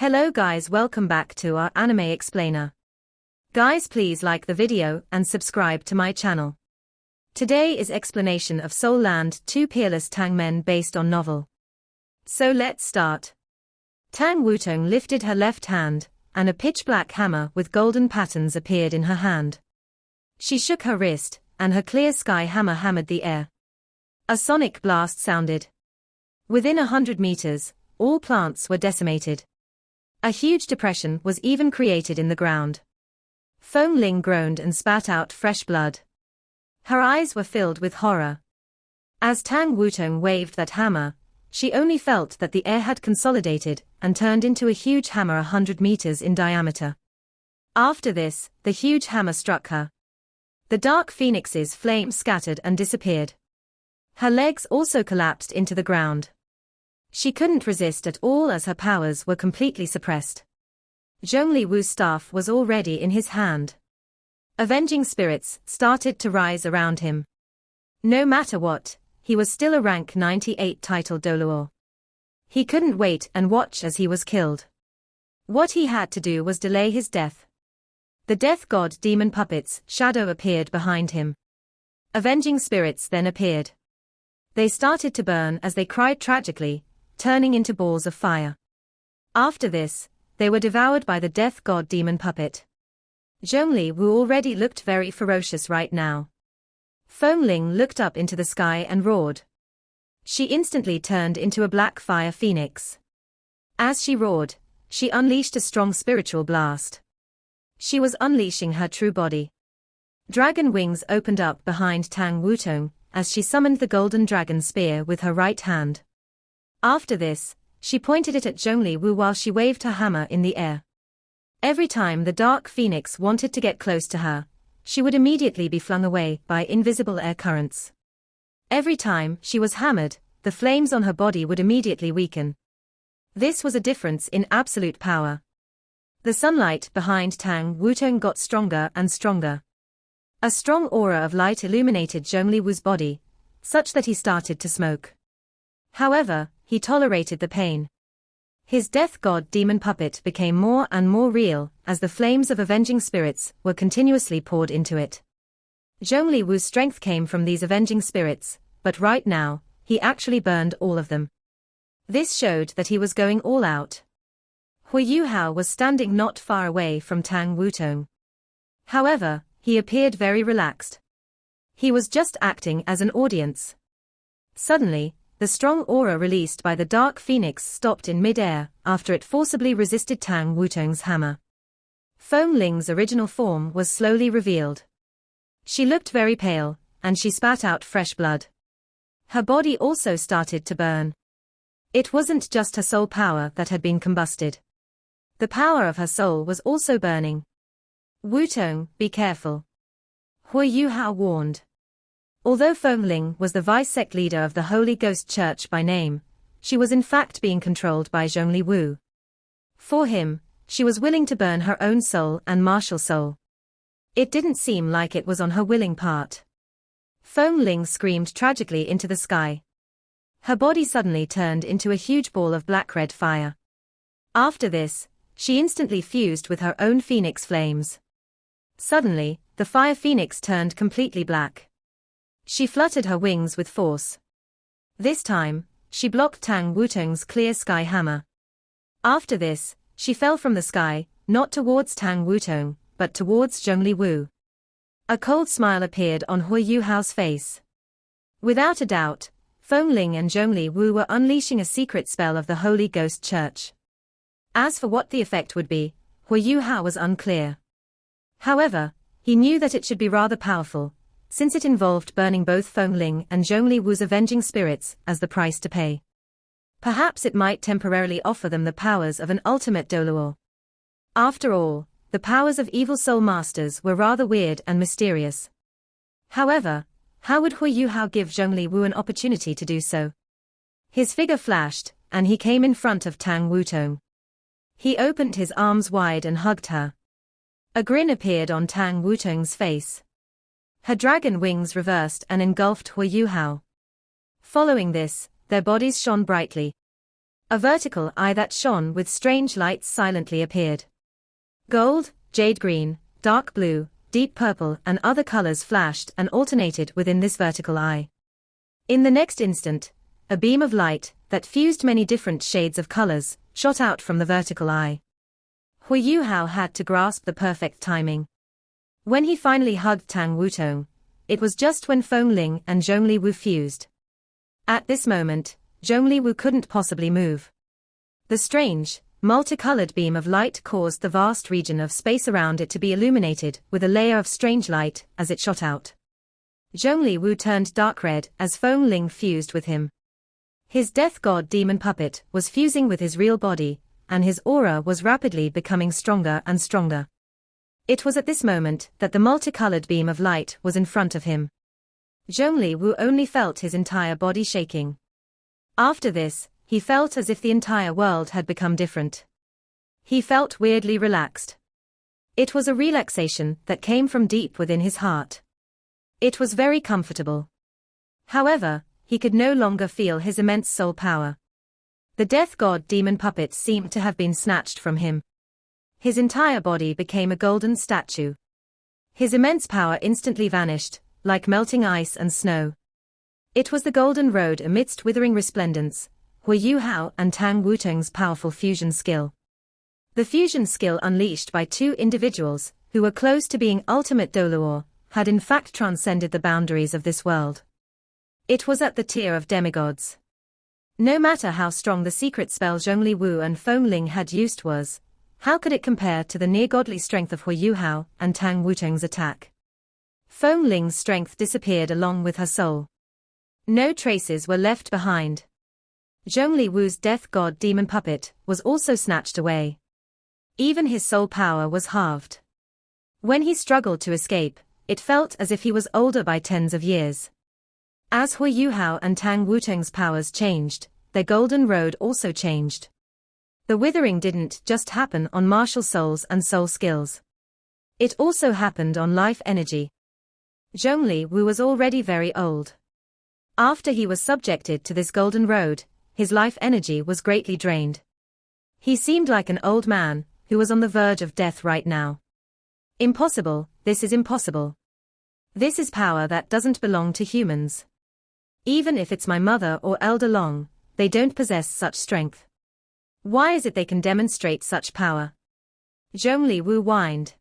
Hello guys, welcome back to our anime explainer. Guys, please like the video and subscribe to my channel. Today is explanation of Soul Land 2 Peerless Tang Men based on novel. So let's start. Tang Wutong lifted her left hand, and a pitch-black hammer with golden patterns appeared in her hand. She shook her wrist, and her clear sky hammer hammered the air. A sonic blast sounded. Within 100 meters, all plants were decimated. A huge depression was even created in the ground. Feng Ling groaned and spat out fresh blood. Her eyes were filled with horror. As Tang Wutong waved that hammer, she only felt that the air had consolidated and turned into a huge hammer 100 meters in diameter. After this, the huge hammer struck her. The dark phoenix's flame scattered and disappeared. Her legs also collapsed into the ground. She couldn't resist at all as her powers were completely suppressed. Zhongli Wu's staff was already in his hand. Avenging spirits started to rise around him. No matter what, he was still a rank 98 title Doluo. He couldn't wait and watch as he was killed. What he had to do was delay his death. The death god demon puppet's shadow appeared behind him. Avenging spirits then appeared. They started to burn as they cried tragically, turning into balls of fire. After this, they were devoured by the death god demon puppet. Zhongli Wu already looked very ferocious right now. Feng Ling looked up into the sky and roared. She instantly turned into a black fire phoenix. As she roared, she unleashed a strong spiritual blast. She was unleashing her true body. Dragon wings opened up behind Tang Wutong as she summoned the golden dragon spear with her right hand. After this, she pointed it at Zhongli Wu while she waved her hammer in the air. Every time the dark phoenix wanted to get close to her, she would immediately be flung away by invisible air currents. Every time she was hammered, the flames on her body would immediately weaken. This was a difference in absolute power. The sunlight behind Tang Wutong got stronger and stronger. A strong aura of light illuminated Zhongli Wu's body, such that he started to smoke. However, he tolerated the pain. His death god demon puppet became more and more real as the flames of avenging spirits were continuously poured into it. Zhongli Wu's strength came from these avenging spirits, but right now, he actually burned all of them. This showed that he was going all out. Huo Yuhao was standing not far away from Tang Wutong. However, he appeared very relaxed. He was just acting as an audience. Suddenly, the strong aura released by the dark phoenix stopped in mid-air after it forcibly resisted Tang Wutong's hammer. Feng Ling's original form was slowly revealed. She looked very pale, and she spat out fresh blood. Her body also started to burn. It wasn't just her soul power that had been combusted. The power of her soul was also burning. Wutong, be careful. Huo Yuhao warned. Although Feng Ling was the vice-sect leader of the Holy Ghost Church by name, she was in fact being controlled by Zhongli Wu. For him, she was willing to burn her own soul and martial soul. It didn't seem like it was on her willing part. Feng Ling screamed tragically into the sky. Her body suddenly turned into a huge ball of black-red fire. After this, she instantly fused with her own phoenix flames. Suddenly, the fire phoenix turned completely black. She fluttered her wings with force. This time, she blocked Tang Wutong's clear sky hammer. After this, she fell from the sky, not towards Tang Wutong, but towards Zhongli Wu. A cold smile appeared on Huo Yuhao's face. Without a doubt, Feng Ling and Zhongli Wu were unleashing a secret spell of the Holy Ghost Church. As for what the effect would be, Huo Yuhao was unclear. However, he knew that it should be rather powerful, since it involved burning both Feng Ling and Zhongli Wu's avenging spirits as the price to pay. Perhaps it might temporarily offer them the powers of an ultimate Doluo. After all, the powers of evil soul masters were rather weird and mysterious. However, how would Huo Yuhao give Zhongli Wu an opportunity to do so? His figure flashed, and he came in front of Tang Wutong. He opened his arms wide and hugged her. A grin appeared on Tang Wutong's face. Her dragon wings reversed and engulfed Huo Yuhao. Following this, their bodies shone brightly. A vertical eye that shone with strange lights silently appeared. Gold, jade green, dark blue, deep purple and other colors flashed and alternated within this vertical eye. In the next instant, a beam of light, that fused many different shades of colors, shot out from the vertical eye. Huo Yuhao had to grasp the perfect timing. When he finally hugged Tang Wutong, it was just when Feng Ling and Zhongli Wu fused. At this moment, Zhongli Wu couldn't possibly move. The strange, multicolored beam of light caused the vast region of space around it to be illuminated with a layer of strange light as it shot out. Zhongli Wu turned dark red as Feng Ling fused with him. His death god demon puppet was fusing with his real body, and his aura was rapidly becoming stronger and stronger. It was at this moment that the multicolored beam of light was in front of him. Zhongli Wu only felt his entire body shaking. After this, he felt as if the entire world had become different. He felt weirdly relaxed. It was a relaxation that came from deep within his heart. It was very comfortable. However, he could no longer feel his immense soul power. The death god demon puppet seemed to have been snatched from him. His entire body became a golden statue. His immense power instantly vanished, like melting ice and snow. It was the golden road amidst withering resplendence, Huo Yuhao and Tang Wutong's powerful fusion skill. The fusion skill unleashed by two individuals, who were close to being ultimate Doluor, had in fact transcended the boundaries of this world. It was at the tier of demigods. No matter how strong the secret spell Zhongli Wu and Feng Ling had used was, how could it compare to the near-godly strength of Huo Yuhao and Tang Wutong's attack? Feng Ling's strength disappeared along with her soul. No traces were left behind. Zhongli Wu's death god demon puppet was also snatched away. Even his soul power was halved. When he struggled to escape, it felt as if he was older by tens of years. As Huo Yuhao and Tang Wutong's powers changed, their golden road also changed. The withering didn't just happen on martial souls and soul skills. It also happened on life energy. Zhongli Wu was already very old. After he was subjected to this golden road, his life energy was greatly drained. He seemed like an old man, who was on the verge of death right now. Impossible, this is impossible. This is power that doesn't belong to humans. Even if it's my mother or Elder Long, they don't possess such strength. Why is it they can demonstrate such power? Zhongli Wu whined.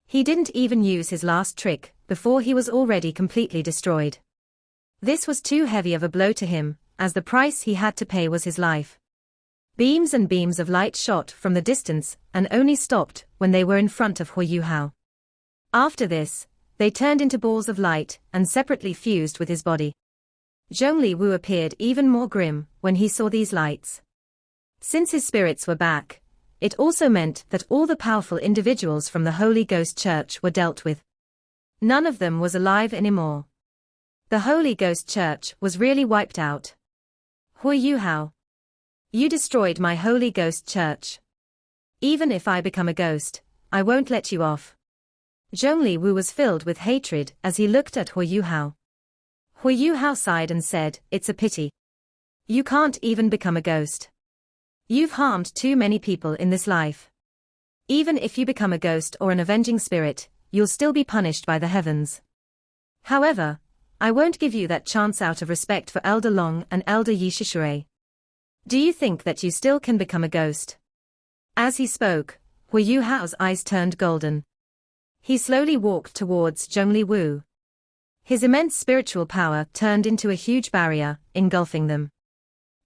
He didn't even use his last trick, before he was already completely destroyed. This was too heavy of a blow to him, as the price he had to pay was his life. Beams and beams of light shot from the distance, and only stopped when they were in front of Huo Yuhao. After this, they turned into balls of light, and separately fused with his body. Zhongli Wu appeared even more grim when he saw these lights. Since his spirits were back, it also meant that all the powerful individuals from the Holy Ghost Church were dealt with. None of them was alive anymore. The Holy Ghost Church was really wiped out. Huo Yuhao, you destroyed my Holy Ghost Church. Even if I become a ghost, I won't let you off. Zhongli Wu was filled with hatred as he looked at Huo Yuhao. Huo Yuhao sighed and said, "It's a pity. You can't even become a ghost. You've harmed too many people in this life. Even if you become a ghost or an avenging spirit, you'll still be punished by the heavens. However, I won't give you that chance out of respect for Elder Long and Elder Yi Shishui. Do you think that you still can become a ghost?" As he spoke, Huo Yuhao's eyes turned golden. He slowly walked towards Zhongli Wu. His immense spiritual power turned into a huge barrier, engulfing them.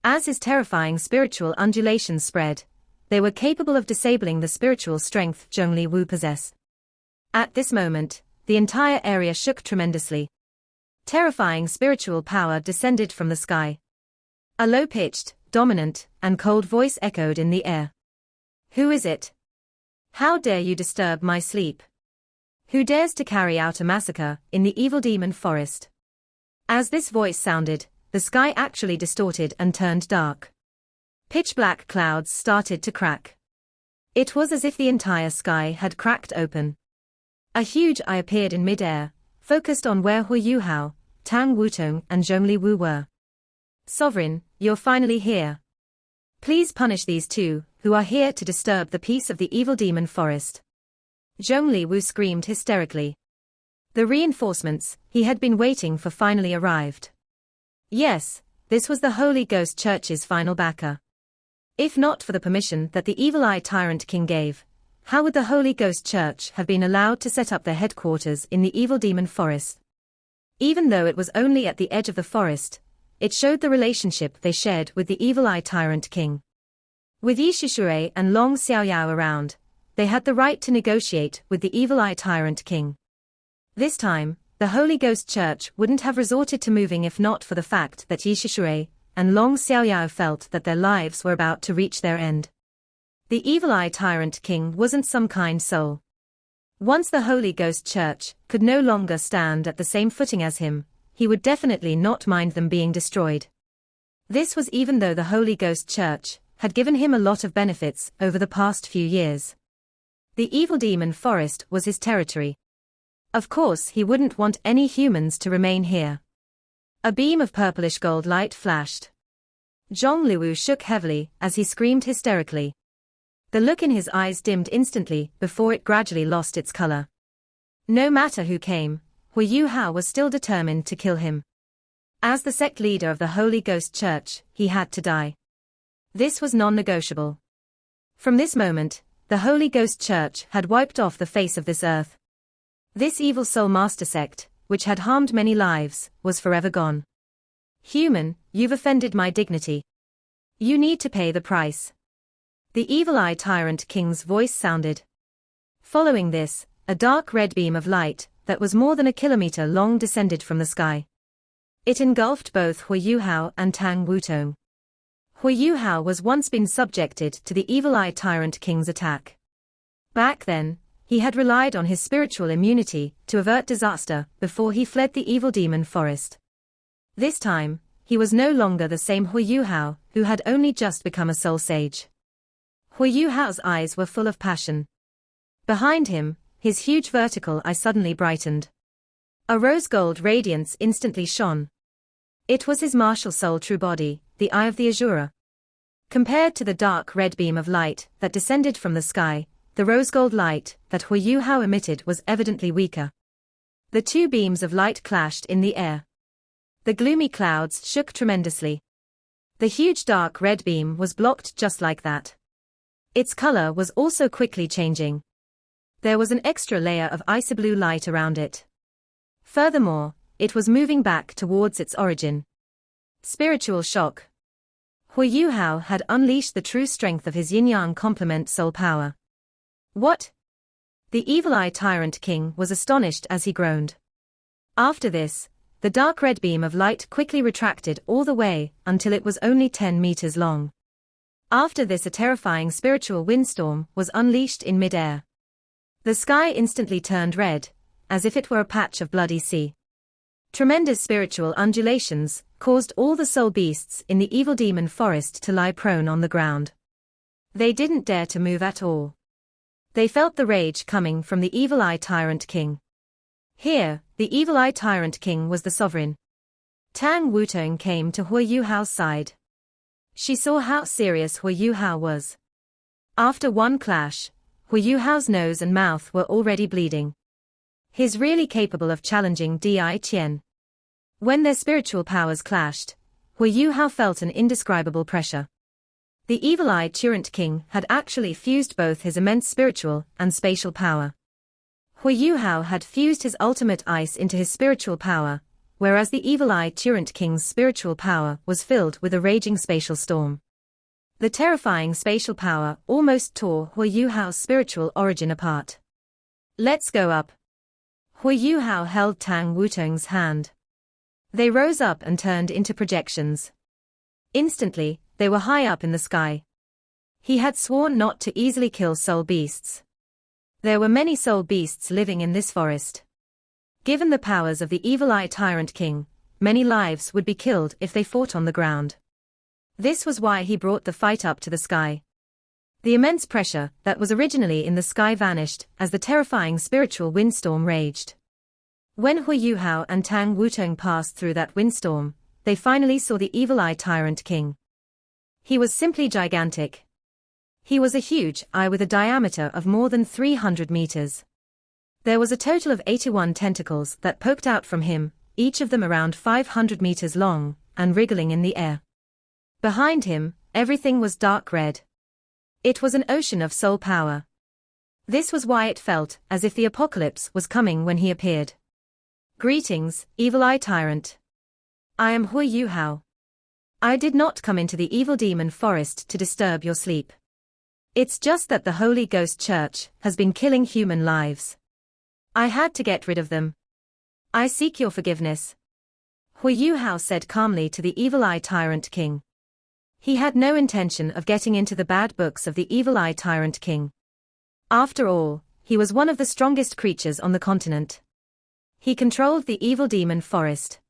As his terrifying spiritual undulations spread, they were capable of disabling the spiritual strength Zhongli Wu possessed. At this moment, the entire area shook tremendously. Terrifying spiritual power descended from the sky. A low-pitched, dominant, and cold voice echoed in the air. "Who is it? How dare you disturb my sleep? Who dares to carry out a massacre in the evil demon forest?" As this voice sounded, the sky actually distorted and turned dark. Pitch-black clouds started to crack. It was as if the entire sky had cracked open. A huge eye appeared in mid-air, focused on where Huo Yuhao, Tang Wutong and Zhongli Wu were. "Sovereign, you're finally here. Please punish these two, who are here to disturb the peace of the evil demon forest. Zhongli screamed hysterically. The reinforcements he had been waiting for finally arrived. Yes, this was the Holy Ghost Church's final backer. If not for the permission that the Evileye Tyrant King gave, how would the Holy Ghost Church have been allowed to set up their headquarters in the evil demon forest? Even though it was only at the edge of the forest, it showed the relationship they shared with the Evileye Tyrant King. With Yi Shishui and Long Xiaoyao around, they had the right to negotiate with the Evileye Tyrant King. This time, the Holy Ghost Church wouldn't have resorted to moving if not for the fact that Yi Shishui and Long Xiaoyao felt that their lives were about to reach their end. The Evileye Tyrant King wasn't some kind soul. Once the Holy Ghost Church could no longer stand at the same footing as him, he would definitely not mind them being destroyed. This was even though the Holy Ghost Church had given him a lot of benefits over the past few years. The evil demon forest was his territory. Of course he wouldn't want any humans to remain here. A beam of purplish gold light flashed. Zhongli shook heavily as he screamed hysterically. The look in his eyes dimmed instantly before it gradually lost its color. No matter who came, Huo Yuhao was still determined to kill him. As the sect leader of the Holy Ghost Church, he had to die. This was non-negotiable. From this moment, the Holy Ghost Church had wiped off the face of this earth. This evil soul master sect, which had harmed many lives, was forever gone. Human, you've offended my dignity. You need to pay the price. The Evileye Tyrant King's voice sounded. Following this, a dark red beam of light, that was more than a kilometer long, descended from the sky. It engulfed both Huo Yuhao and Tang Wutong. Huo Yuhao was once been subjected to the Evileye Tyrant King's attack. Back then, he had relied on his spiritual immunity to avert disaster before he fled the evil demon forest. This time, he was no longer the same Huo Yuhao who had only just become a soul sage. Huo Yuhao's eyes were full of passion. Behind him, his huge vertical eye suddenly brightened. A rose-gold radiance instantly shone. It was his martial soul true body, the Eye of the Azura. Compared to the dark red beam of light that descended from the sky, the rose-gold light that Huo Yuhao emitted was evidently weaker. The two beams of light clashed in the air. The gloomy clouds shook tremendously. The huge dark red beam was blocked just like that. Its color was also quickly changing. There was an extra layer of icy blue light around it. Furthermore, it was moving back towards its origin. Spiritual shock. Huo Yuhao had unleashed the true strength of his yin-yang complement soul power. What? The Evileye Tyrant King was astonished as he groaned. After this, the dark red beam of light quickly retracted all the way until it was only 10 meters long. After this, a terrifying spiritual windstorm was unleashed in mid-air. The sky instantly turned red, as if it were a patch of bloody sea. Tremendous spiritual undulations caused all the soul beasts in the evil demon forest to lie prone on the ground. They didn't dare to move at all. They felt the rage coming from the Evileye Tyrant King. Here, the Evileye Tyrant King was the sovereign. Tang Wutong came to Huo Yuhao's side. She saw how serious Huo Yuhao was. After one clash, Huo Yuhao's nose and mouth were already bleeding. He's really capable of challenging Di Qian. When their spiritual powers clashed, Huo Yuhao felt an indescribable pressure. The Evileye Tyrant King had actually fused both his immense spiritual and spatial power. Huo Yuhao had fused his ultimate ice into his spiritual power, whereas the Evileye Tyrant King's spiritual power was filled with a raging spatial storm. The terrifying spatial power almost tore Huo Yuhao's spiritual origin apart. Let's go up. Huo Yuhao held Tang Wutong's hand. They rose up and turned into projections. Instantly, they were high up in the sky. He had sworn not to easily kill soul beasts. There were many soul beasts living in this forest. Given the powers of the Evileye Tyrant King, many lives would be killed if they fought on the ground. This was why he brought the fight up to the sky. The immense pressure that was originally in the sky vanished as the terrifying spiritual windstorm raged. When Huo Yuhao and Tang Wutong passed through that windstorm, they finally saw the Evileye Tyrant King. He was simply gigantic. He was a huge eye with a diameter of more than 300 meters. There was a total of 81 tentacles that poked out from him, each of them around 500 meters long, and wriggling in the air. Behind him, everything was dark red. It was an ocean of soul power. This was why it felt as if the apocalypse was coming when he appeared. Greetings, Evileye Tyrant. I am Huo Yuhao. I did not come into the evil demon forest to disturb your sleep. It's just that the Holy Ghost Church has been killing human lives. I had to get rid of them. I seek your forgiveness. Huo Yuhao said calmly to the Evileye Tyrant King. He had no intention of getting into the bad books of the Evileye Tyrant King. After all, he was one of the strongest creatures on the continent. He controlled the evil demon forest.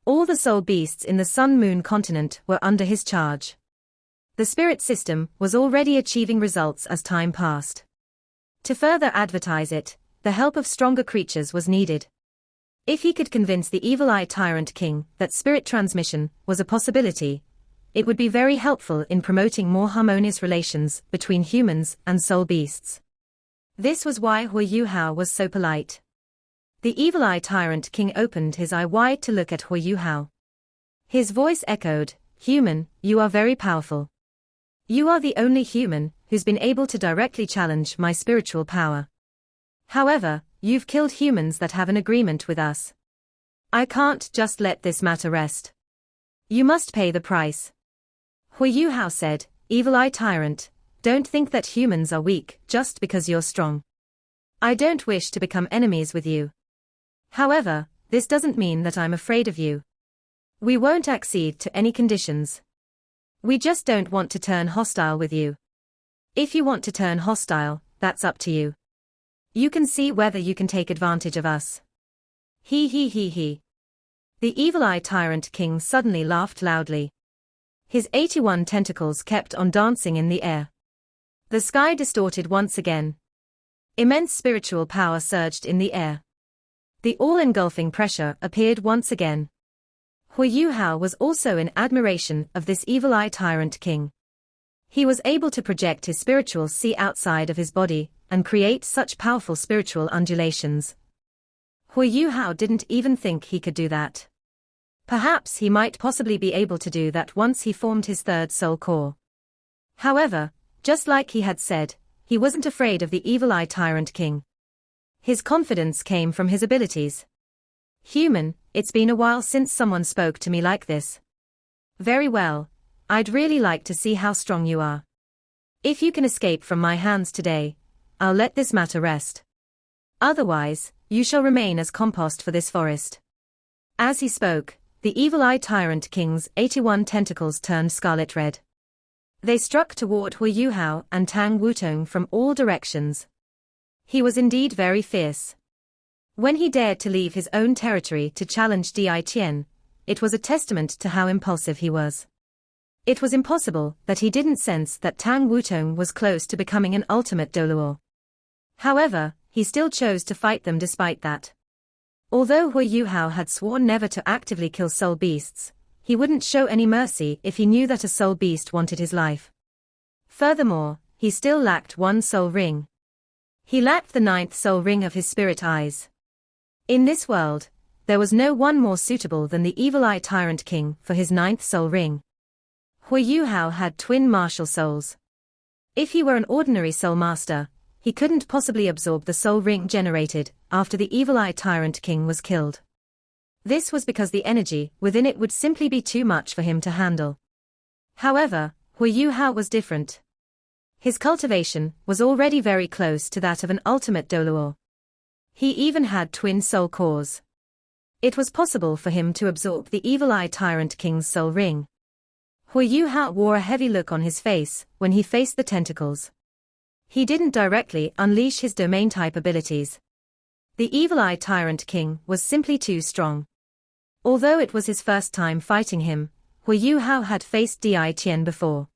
All the soul beasts in the Sun-Moon continent were under his charge. The spirit system was already achieving results as time passed. To further advertise it, the help of stronger creatures was needed. If he could convince the Evileye Tyrant King that spirit transmission was a possibility, it would be very helpful in promoting more harmonious relations between humans and soul beasts. This was why Huo Yuhao was so polite. The Evileye Tyrant King opened his eye wide to look at Huo Yuhao. His voice echoed, "Human, you are very powerful. You are the only human who's been able to directly challenge my spiritual power. However, you've killed humans that have an agreement with us. I can't just let this matter rest. You must pay the price." Huo Yuhao said, "Evileye Tyrant, don't think that humans are weak just because you're strong. I don't wish to become enemies with you. However, this doesn't mean that I'm afraid of you. We won't accede to any conditions. We just don't want to turn hostile with you. If you want to turn hostile, that's up to you. You can see whether you can take advantage of us." He. The Evileye Tyrant King suddenly laughed loudly. His 81 tentacles kept on dancing in the air. The sky distorted once again. Immense spiritual power surged in the air. The all-engulfing pressure appeared once again. Huo Yuhao was also in admiration of this Evileye Tyrant King. He was able to project his spiritual sea outside of his body and create such powerful spiritual undulations. Huo Yuhao didn't even think he could do that. Perhaps he might possibly be able to do that once he formed his third soul core. However, just like he had said, he wasn't afraid of the Evileye Tyrant King. His confidence came from his abilities. "Human, it's been a while since someone spoke to me like this. Very well, I'd really like to see how strong you are. If you can escape from my hands today, I'll let this matter rest. Otherwise, you shall remain as compost for this forest." As he spoke, the Evileye Tyrant King's 81 tentacles turned scarlet red. They struck toward Huo Yuhao and Tang Wutong from all directions. He was indeed very fierce. When he dared to leave his own territory to challenge Di Tian, it was a testament to how impulsive he was. It was impossible that he didn't sense that Tang Wutong was close to becoming an ultimate Doluo. However, he still chose to fight them despite that. Although Huo Yuhao had sworn never to actively kill soul beasts, he wouldn't show any mercy if he knew that a soul beast wanted his life. Furthermore, he still lacked one soul ring. He lacked the 9th soul ring of his spirit eyes. In this world, there was no one more suitable than the Evileye Tyrant King for his 9th soul ring. Huo Yuhao had twin martial souls. If he were an ordinary soul master, he couldn't possibly absorb the soul ring generated after the Evileye Tyrant King was killed. This was because the energy within it would simply be too much for him to handle. However, Huo Yuhao was different. His cultivation was already very close to that of an ultimate Doluo. He even had twin soul cores. It was possible for him to absorb the Evileye Tyrant King's soul ring. Huo Yuhao wore a heavy look on his face when he faced the tentacles. He didn't directly unleash his domain-type abilities. The Evileye Tyrant King was simply too strong. Although it was his first time fighting him, Huo Yuhao had faced Di Tian before.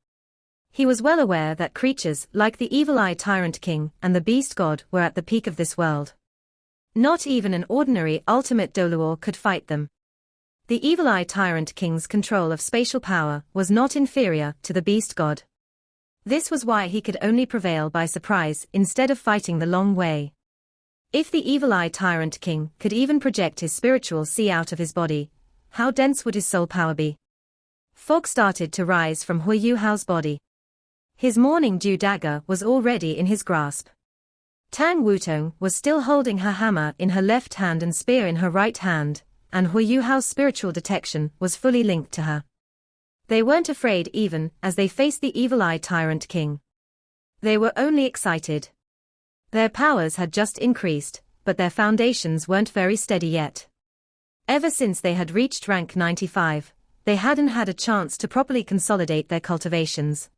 He was well aware that creatures like the Evileye Tyrant King and the Beast God were at the peak of this world. Not even an ordinary ultimate Doluo could fight them. The Evileye Tyrant King's control of spatial power was not inferior to the beast god. This was why he could only prevail by surprise instead of fighting the long way. If the Evileye Tyrant King could even project his spiritual sea out of his body, how dense would his soul power be? Fog started to rise from Huo Yuhao's body. His morning dew dagger was already in his grasp. Tang Wutong was still holding her hammer in her left hand and spear in her right hand, and Huo Yuhao's spiritual detection was fully linked to her. They weren't afraid even as they faced the Evileye Tyrant King. They were only excited. Their powers had just increased, but their foundations weren't very steady yet. Ever since they had reached rank 95, they hadn't had a chance to properly consolidate their cultivations.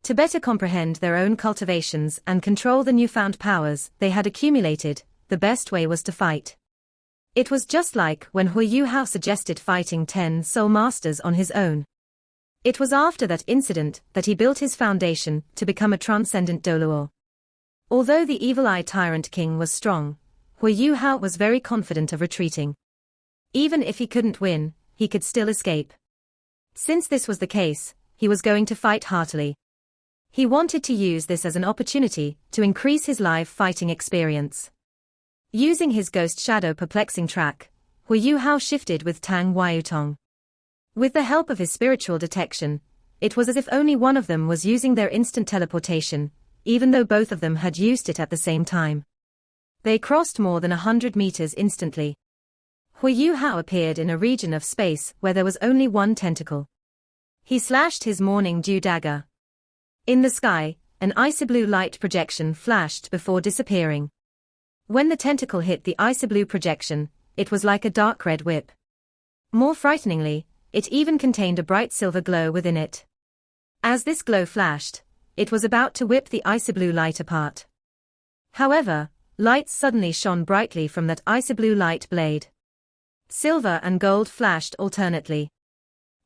To better comprehend their own cultivations and control the newfound powers they had accumulated, the best way was to fight. It was just like when Huo Yuhao suggested fighting 10 soul masters on his own. It was after that incident that he built his foundation to become a transcendent Doluo. Although the Evileye Tyrant King was strong, Huo Yuhao was very confident of retreating. Even if he couldn't win, he could still escape. Since this was the case, he was going to fight heartily. He wanted to use this as an opportunity to increase his live fighting experience. Using his ghost shadow perplexing track, Huo Yuhao shifted with Tang Wutong. With the help of his spiritual detection, it was as if only one of them was using their instant teleportation, even though both of them had used it at the same time. They crossed more than 100 meters instantly. Huo Yuhao appeared in a region of space where there was only one tentacle. He slashed his morning dew dagger. In the sky, an icy blue light projection flashed before disappearing. When the tentacle hit the icy blue projection, it was like a dark red whip. More frighteningly, it even contained a bright silver glow within it. As this glow flashed, it was about to whip the icy blue light apart. However, lights suddenly shone brightly from that icy blue light blade. Silver and gold flashed alternately.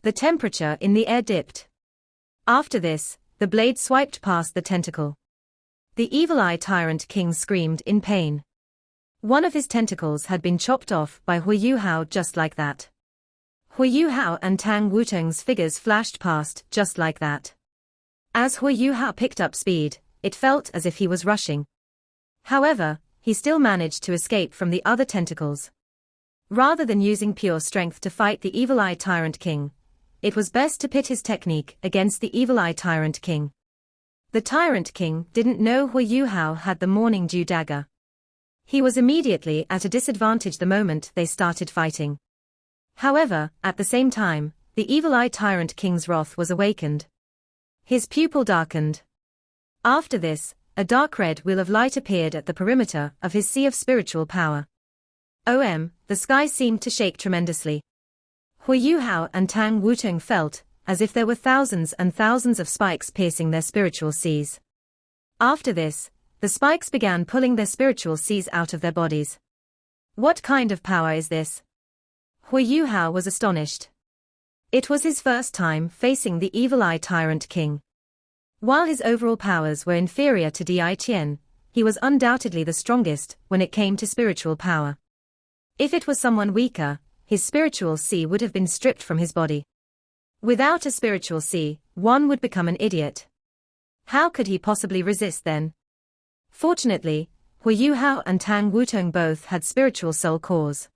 The temperature in the air dipped. After this, the blade swiped past the tentacle. The Evileye Tyrant King screamed in pain. One of his tentacles had been chopped off by Huo Yuhao just like that. Huo Yuhao and Tang Wutong's figures flashed past just like that. As Huo Yuhao picked up speed, it felt as if he was rushing. However, he still managed to escape from the other tentacles. Rather than using pure strength to fight the Evileye Tyrant King, it was best to pit his technique against the Evileye Tyrant King. The Tyrant King didn't know Huo Yuhao had the morning dew dagger. He was immediately at a disadvantage the moment they started fighting. However, at the same time, the Evileye Tyrant King's wrath was awakened. His pupil darkened. After this, a dark red wheel of light appeared at the perimeter of his sea of spiritual power. The sky seemed to shake tremendously. Huo Yuhao and Tang Wutong felt as if there were thousands and thousands of spikes piercing their spiritual seas. After this, the spikes began pulling their spiritual seas out of their bodies. What kind of power is this? Huo Yuhao was astonished. It was his first time facing the Evileye Tyrant King. While his overall powers were inferior to Di Tian, he was undoubtedly the strongest when it came to spiritual power. If it was someone weaker, his spiritual sea would have been stripped from his body. Without a spiritual sea, one would become an idiot. How could he possibly resist then? Fortunately, Huo Yuhao and Tang Wutong both had spiritual soul cores.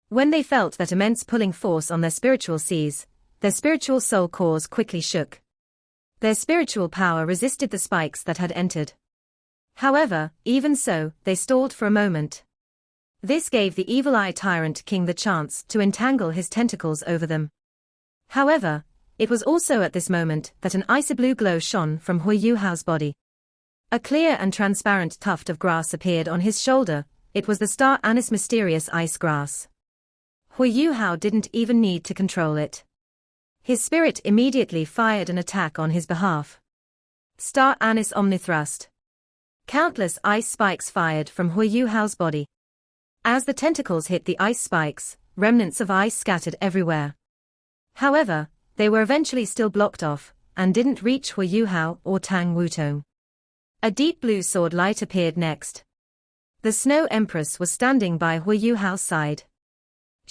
When they felt that immense pulling force on their spiritual seas, their spiritual soul cores quickly shook. Their spiritual power resisted the spikes that had entered. However, even so, they stalled for a moment. This gave the Evileye Tyrant King the chance to entangle his tentacles over them. However, it was also at this moment that an icy blue glow shone from Huo Yuhao's body. A clear and transparent tuft of grass appeared on his shoulder. It was the star anise mysterious ice grass. Huo Yuhao didn't even need to control it. His spirit immediately fired an attack on his behalf. Star anise omnithrust. Countless ice spikes fired from Huo Yuhao's body. As the tentacles hit the ice spikes, remnants of ice scattered everywhere. However, they were eventually still blocked off, and didn't reach Huo Yuhao or Tang Wutong. A deep blue sword light appeared next. The Snow Empress was standing by Huo Yuhao's side.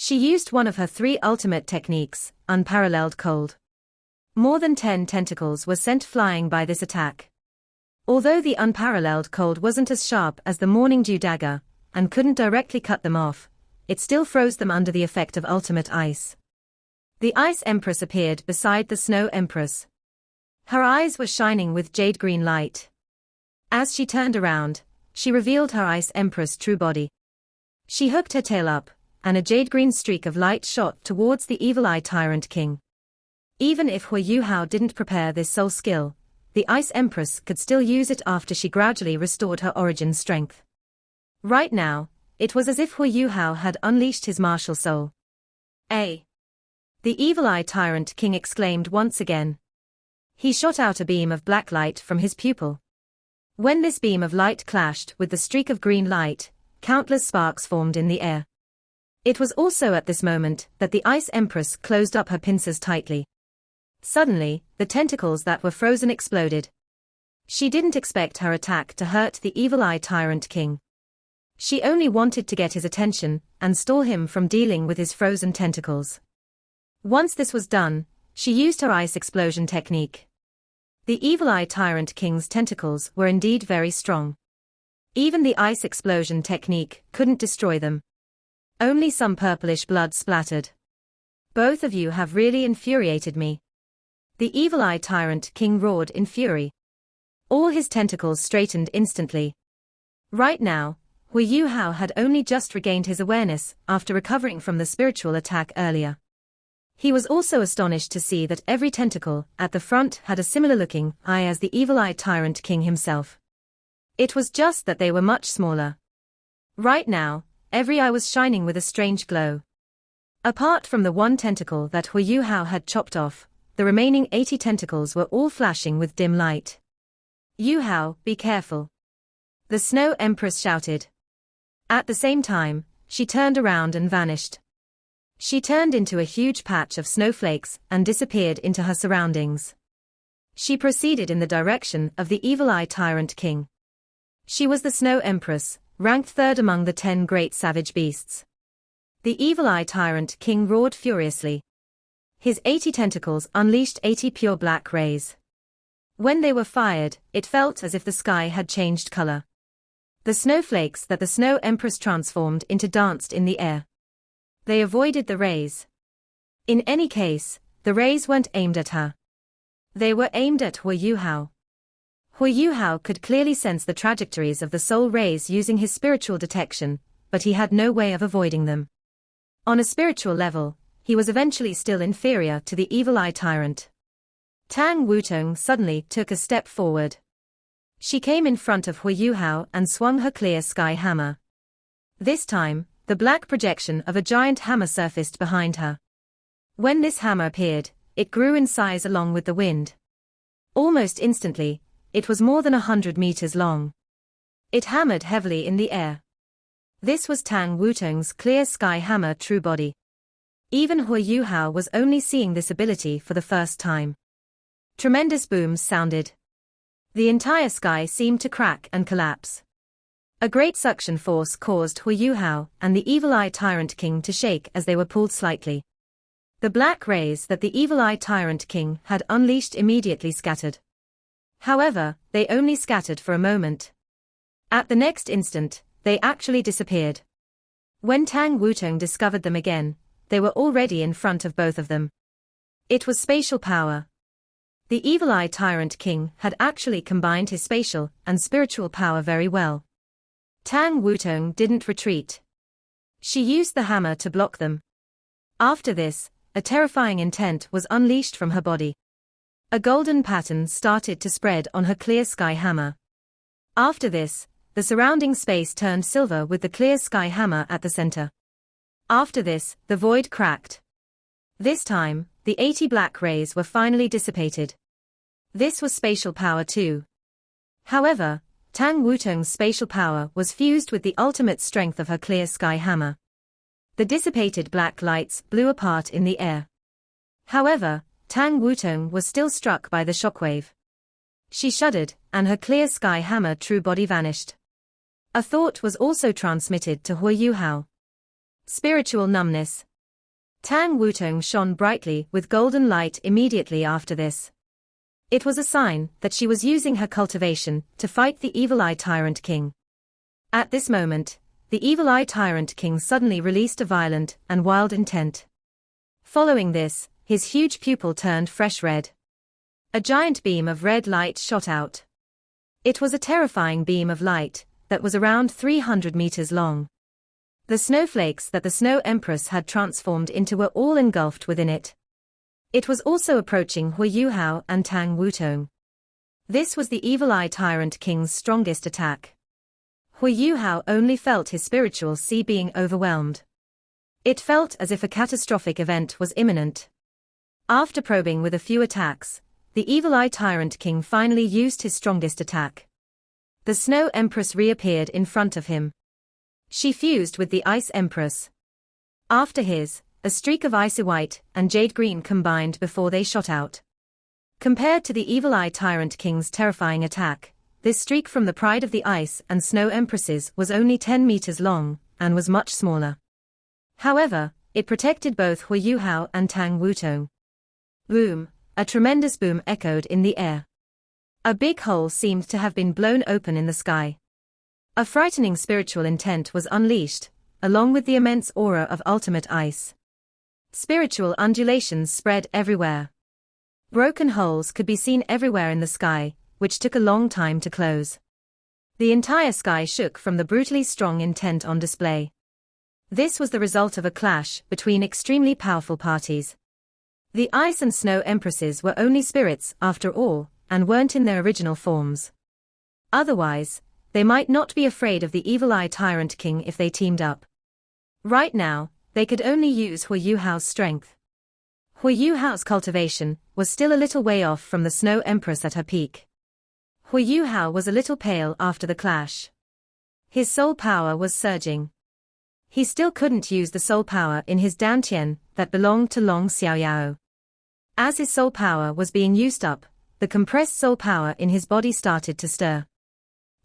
She used one of her 3 ultimate techniques, Unparalleled Cold. More than 10 tentacles were sent flying by this attack. Although the Unparalleled Cold wasn't as sharp as the Morning Dew dagger, and couldn't directly cut them off, it still froze them under the effect of ultimate ice. The Ice Empress appeared beside the Snow Empress. Her eyes were shining with jade-green light. As she turned around, she revealed her Ice Empress' true body. She hooked her tail up, and a jade-green streak of light shot towards the Evileye Tyrant King. Even if Huo Yuhao didn't prepare this soul skill, the Ice Empress could still use it after she gradually restored her origin strength. Right now, it was as if Huo Yuhao had unleashed his martial soul. The Evileye Tyrant King exclaimed once again. He shot out a beam of black light from his pupil. When this beam of light clashed with the streak of green light, countless sparks formed in the air. It was also at this moment that the Ice Empress closed up her pincers tightly. Suddenly, the tentacles that were frozen exploded. She didn't expect her attack to hurt the Evileye Tyrant King. She only wanted to get his attention and stall him from dealing with his frozen tentacles. Once this was done, she used her ice explosion technique. The Evileye Tyrant King's tentacles were indeed very strong. Even the ice explosion technique couldn't destroy them. Only some purplish blood splattered. Both of you have really infuriated me. The Evileye Tyrant King roared in fury. All his tentacles straightened instantly. Right now, Huo Yuhao had only just regained his awareness after recovering from the spiritual attack earlier. He was also astonished to see that every tentacle at the front had a similar-looking eye as the Evileye Tyrant King himself. It was just that they were much smaller. Right now, every eye was shining with a strange glow. Apart from the one tentacle that Huo Yuhao had chopped off, the remaining 80 tentacles were all flashing with dim light. Yuhao, be careful. The Snow Empress shouted. At the same time, she turned around and vanished. She turned into a huge patch of snowflakes and disappeared into her surroundings. She proceeded in the direction of the Evileye Tyrant King. She was the Snow Empress, ranked 3rd among the 10 great savage beasts. The Evileye Tyrant King roared furiously. His 80 tentacles unleashed 80 pure black rays. When they were fired, it felt as if the sky had changed color. The snowflakes that the Snow Empress transformed into danced in the air. They avoided the rays. In any case, the rays weren't aimed at her. They were aimed at Huo Yuhao. Huo Yuhao could clearly sense the trajectories of the soul rays using his spiritual detection, but he had no way of avoiding them. On a spiritual level, he was eventually still inferior to the Evileye Tyrant. Tang Wutong suddenly took a step forward. She came in front of Huo Yuhao and swung her clear sky hammer. This time, the black projection of a giant hammer surfaced behind her. When this hammer appeared, it grew in size along with the wind. Almost instantly, it was more than 100 meters long. It hammered heavily in the air. This was Tang Wutong's clear sky hammer true body. Even Huo Yuhao was only seeing this ability for the first time. Tremendous booms sounded. The entire sky seemed to crack and collapse. A great suction force caused Huo Yuhao and the Evileye Tyrant King to shake as they were pulled slightly. The black rays that the Evileye Tyrant King had unleashed immediately scattered. However, they only scattered for a moment. At the next instant, they actually disappeared. When Tang Wutong discovered them again, they were already in front of both of them. It was spatial power. The Evileye Tyrant King had actually combined his spatial and spiritual power very well. Tang Wutong didn't retreat. She used the hammer to block them. After this, a terrifying intent was unleashed from her body. A golden pattern started to spread on her clear sky hammer. After this, the surrounding space turned silver with the clear sky hammer at the center. After this, the void cracked. This time, the 80 black rays were finally dissipated. This was spatial power too. However, Tang Wutong's spatial power was fused with the ultimate strength of her clear sky hammer. The dissipated black lights blew apart in the air. However, Tang Wutong was still struck by the shockwave. She shuddered, and her clear sky hammer true body vanished. A thought was also transmitted to Huo Yuhao. Spiritual numbness. Tang Wutong shone brightly with golden light immediately after this. It was a sign that she was using her cultivation to fight the Evileye Tyrant King. At this moment, the Evileye Tyrant King suddenly released a violent and wild intent. Following this, his huge pupil turned fresh red. A giant beam of red light shot out. It was a terrifying beam of light that was around 300 meters long. The snowflakes that the Snow Empress had transformed into were all engulfed within it. It was also approaching Huo Yuhao and Tang Wutong. This was the Evileye Tyrant King's strongest attack. Huo Yuhao only felt his spiritual sea being overwhelmed. It felt as if a catastrophic event was imminent. After probing with a few attacks, the Evileye Tyrant King finally used his strongest attack. The Snow Empress reappeared in front of him. She fused with the Ice Empress. After a streak of icy white and jade green combined before they shot out. Compared to the Evileye Tyrant King's terrifying attack, this streak from the pride of the Ice and Snow Empresses was only 10 meters long, and was much smaller. However, it protected both Huo Yuhao and Tang Wutong. Boom! A tremendous boom echoed in the air. A big hole seemed to have been blown open in the sky. A frightening spiritual intent was unleashed, along with the immense aura of ultimate ice. Spiritual undulations spread everywhere. Broken holes could be seen everywhere in the sky, which took a long time to close. The entire sky shook from the brutally strong intent on display. This was the result of a clash between extremely powerful parties. The Ice and Snow Empresses were only spirits, after all, and weren't in their original forms. Otherwise, they might not be afraid of the Evileye Tyrant King if they teamed up. Right now, they could only use Huo Yuhao's strength. Huo Yuhao's cultivation was still a little way off from the Snow Empress at her peak. Huo Yuhao was a little pale after the clash. His soul power was surging. He still couldn't use the soul power in his dantian that belonged to Long Xiaoyao. As his soul power was being used up, the compressed soul power in his body started to stir.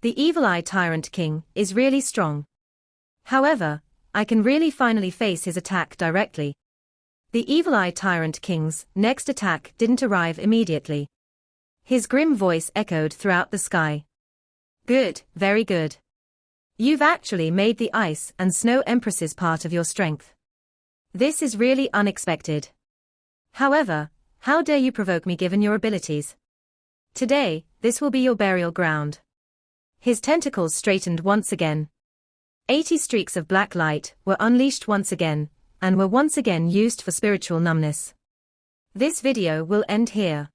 The Evileye Tyrant King is really strong. However, I can really finally face his attack directly. The Evileye Tyrant King's next attack didn't arrive immediately. His grim voice echoed throughout the sky. Good, very good. You've actually made the Ice and Snow Empresses part of your strength. This is really unexpected. However, how dare you provoke me given your abilities? Today, this will be your burial ground. His tentacles straightened once again. 80 streaks of black light were unleashed once again, and were once again used for spiritual numbness. This video will end here.